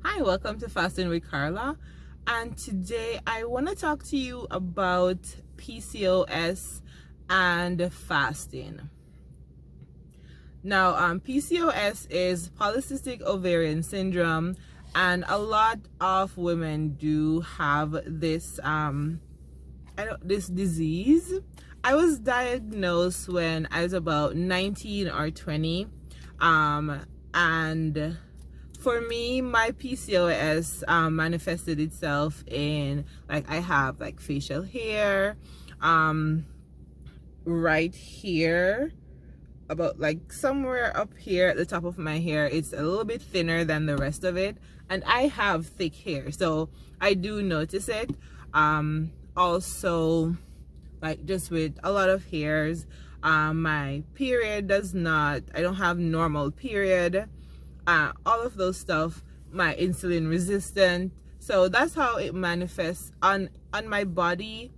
Hi, welcome to Fasting with Carla. And today I want to talk to you about PCOS and fasting. Now, PCOS is polycystic ovarian syndrome, and a lot of women do have this this disease. I was diagnosed when I was about 19 or 20, and for me, my PCOS manifested itself in, like, I have like facial hair right here, about like somewhere up here at the top of my hair. It's a little bit thinner than the rest of it, and I have thick hair, so I do notice it. Also, like, just with a lot of hairs, my period does not, I don't have normal period, all of those stuff, my insulin resistant. So that's how it manifests on my body.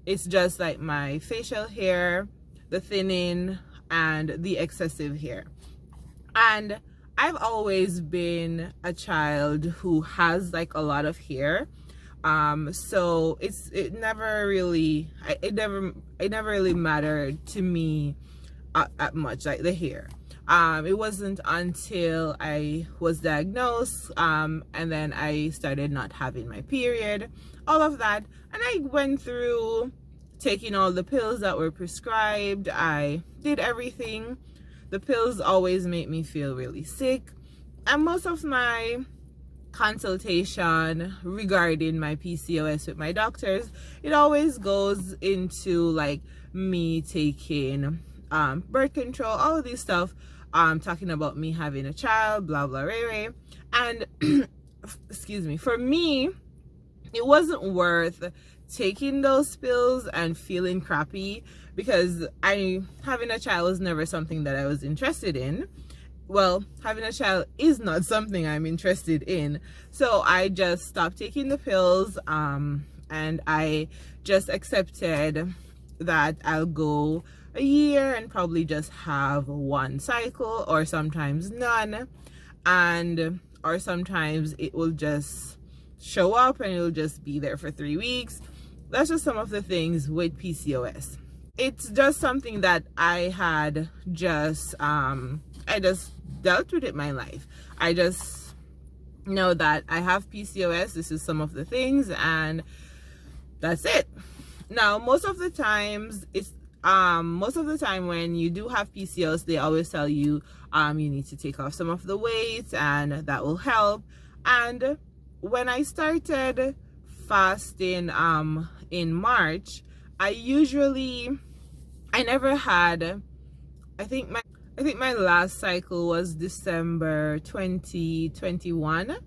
It's just like my facial hair, the thinning, and the excessive hair. And I've always been a child who has like a lot of hair, so it never really mattered to me at much, like the hair. It wasn't until I was diagnosed, and then I started not having my period, all of that, and I went through taking all the pills that were prescribed. I did everything. The pills always make me feel really sick, and most of my consultation regarding my PCOS with my doctors, it always goes into like me taking birth control, all of this stuff, talking about me having a child, blah blah rah. And excuse me, for me, it wasn't worth taking those pills and feeling crappy, because having a child was never something that I was interested in. Well, having a child is not something I'm interested in. So I just stopped taking the pills, and I just accepted that I'll go a year and probably just have one cycle, or sometimes none, or sometimes it will just show up and it'll just be there for 3 weeks. That's just some of the things with PCOS. It's just something that I had just I just dealt with it my life. I just know that I have PCOS. This is some of the things, and that's it. Now, most of the time when you do have PCOS, they always tell you you need to take off some of the weight, and that will help. And when I started fasting in March, I never had, I think my last cycle was December 2021,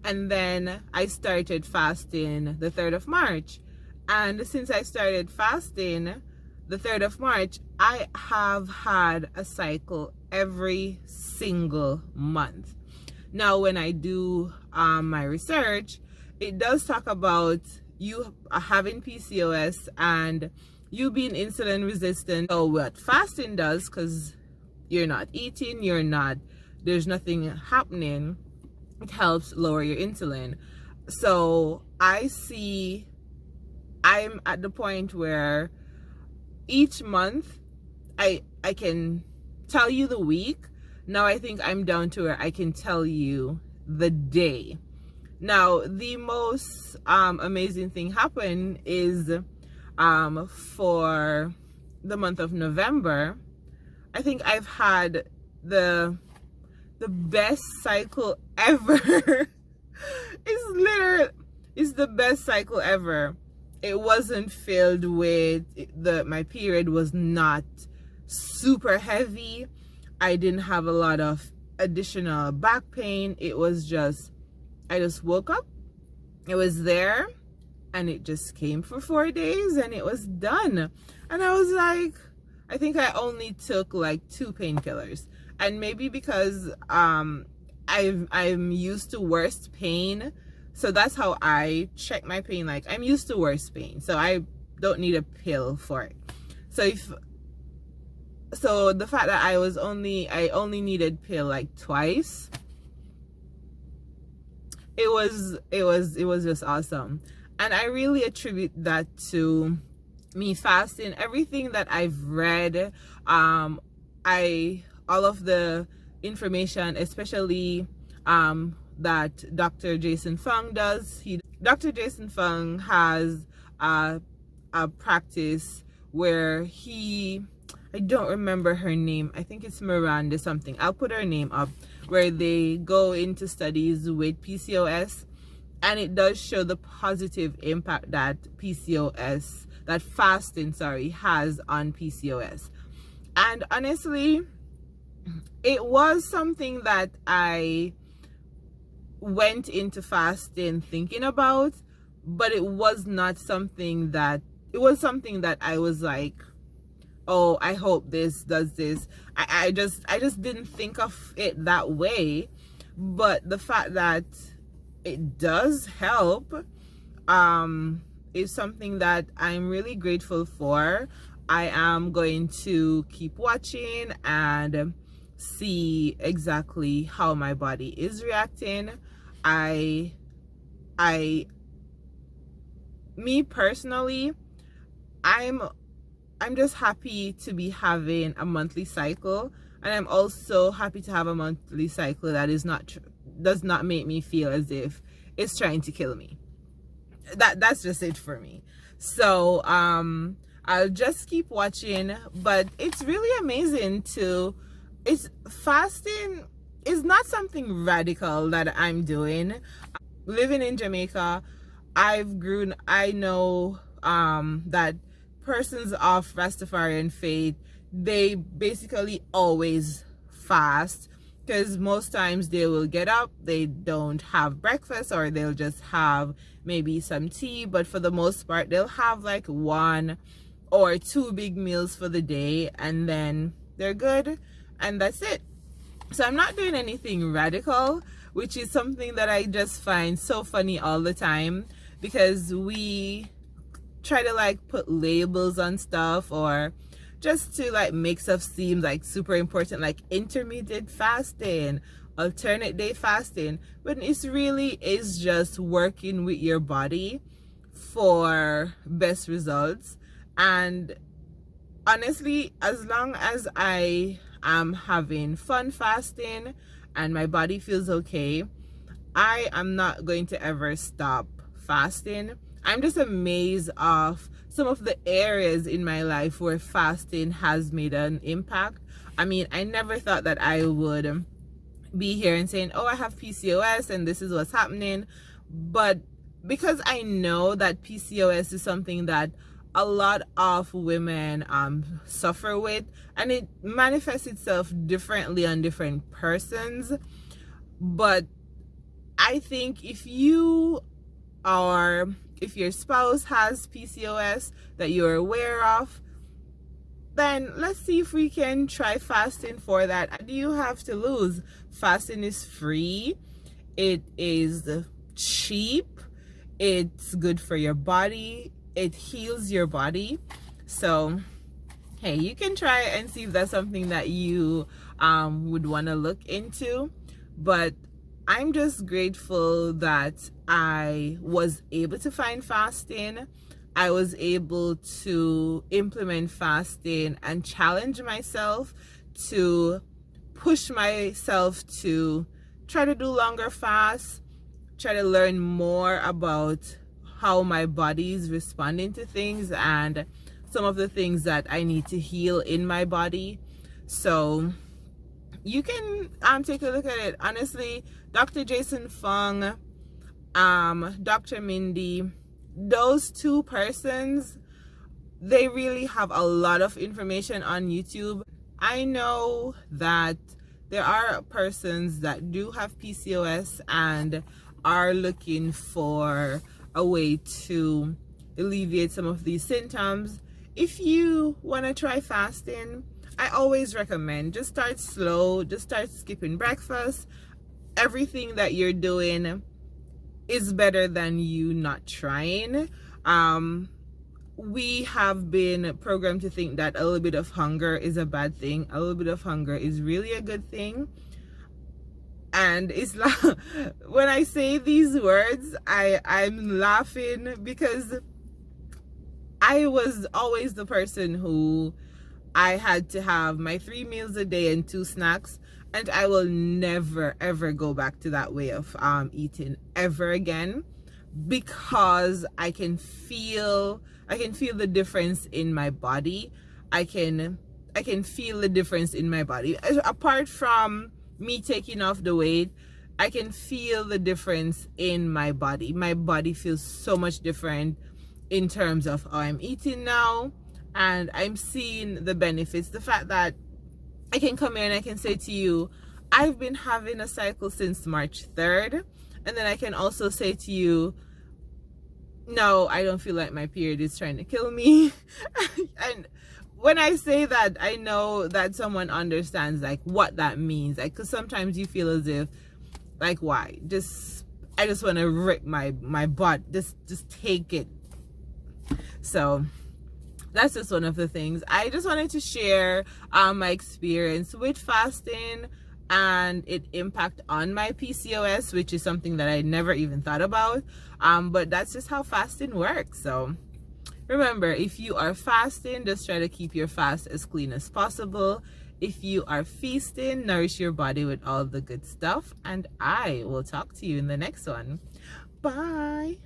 and then I started fasting the 3rd of March. And since I started fasting the 3rd of March, I have had a cycle every single month. Now, when I do my research, it does talk about you having PCOS and you being insulin resistant. So what fasting does, because you're not eating, there's nothing happening, it helps lower your insulin. So I'm at the point where each month I can tell you the week. Now I think I'm down to where I can tell you the day. Now, the most amazing thing happened is for the month of November, I think I've had the best cycle ever. It's the best cycle ever. It wasn't filled with my period was not super heavy. I didn't have a lot of additional back pain. It was just, I just woke up, it was there, and it just came for 4 days and it was done. And I was like, I think I only took like 2 painkillers, and maybe because I'm used to worst pain, so that's how I check my pain. Like, I'm used to worst pain, so I don't need a pill for it. So the fact that I only needed pill like twice, it was just awesome. And I really attribute that to me fasting. Everything that I've read, I all of the information, especially that Dr. Jason Fung does. Dr. Jason Fung has a practice where I don't remember her name. I think it's Miranda something. I'll put her name up, where they go into studies with PCOS, and it does show the positive impact that fasting, has on PCOS. And honestly, it was something that I went into fasting thinking about, but it was something that I was like, oh, I hope this does this. I just didn't think of it that way. But the fact that it does help is something that I'm really grateful for. I am going to keep watching and see exactly how my body is reacting. Me personally, I'm just happy to be having a monthly cycle, and I'm also happy to have a monthly cycle that does not make me feel as if it's trying to kill me. That's just it for me. So I'll just keep watching, but it's really amazing fasting is not something radical that I'm doing. Living in Jamaica, I know that persons of Rastafarian faith, they basically always fast, because most times they will get up, they don't have breakfast, or they'll just have maybe some tea, but for the most part they'll have like 1 or 2 big meals for the day, and then they're good, and that's it. So I'm not doing anything radical, which is something that I just find so funny all the time, because we try to like put labels on stuff, or just to like make stuff seem like super important, like intermittent fasting, alternate day fasting, but it really is just working with your body for best results. And honestly, as long as I am having fun fasting and my body feels okay, I am not going to ever stop fasting. I'm just amazed of some of the areas in my life where fasting has made an impact. I mean, I never thought that I would be here and saying, oh, I have PCOS and this is what's happening. But because I know that PCOS is something that a lot of women suffer with, and it manifests itself differently on different persons. But I think if your spouse has PCOS that you're aware of, then let's see if we can try fasting for that. What do you have to lose? Fasting is free, it is cheap, it's good for your body, it heals your body. So hey, you can try and see if that's something that you would want to look into. But I'm just grateful that I was able to find fasting. I was able to implement fasting and challenge myself to push myself to try to do longer fasts, try to learn more about how my body is responding to things and some of the things that I need to heal in my body. So you can take a look at it. Honestly, Dr. Jason Fung, Dr. Mindy, those two persons, they really have a lot of information on YouTube. I know that there are persons that do have PCOS and are looking for a way to alleviate some of these symptoms. If you want to try fasting, I always recommend just start slow, just start skipping breakfast. Everything that you're doing is better than you not trying. We have been programmed to think that a little bit of hunger is a bad thing. A little bit of hunger is really a good thing. And it's like, when I say these words, I'm laughing because I was always the person who I had to have my 3 meals a day and 2 snacks, and I will never ever go back to that way of eating ever again, because I can feel the difference in my body. I can feel the difference in my body. Apart from me taking off the weight, I can feel the difference in my body. My body feels so much different in terms of how I'm eating now, and I'm seeing the benefits. The fact that I can come here and I can say to you, I've been having a cycle since March 3rd, and then I can also say to you, no, I don't feel like my period is trying to kill me. And when I say that, I know that someone understands like what that means. Like, because sometimes you feel as if, like, why? I just want to rip my butt. Just take it. So that's just one of the things. I just wanted to share my experience with fasting and its impact on my PCOS, which is something that I never even thought about. But that's just how fasting works. So remember, if you are fasting, just try to keep your fast as clean as possible. If you are feasting, nourish your body with all the good stuff. And I will talk to you in the next one. Bye.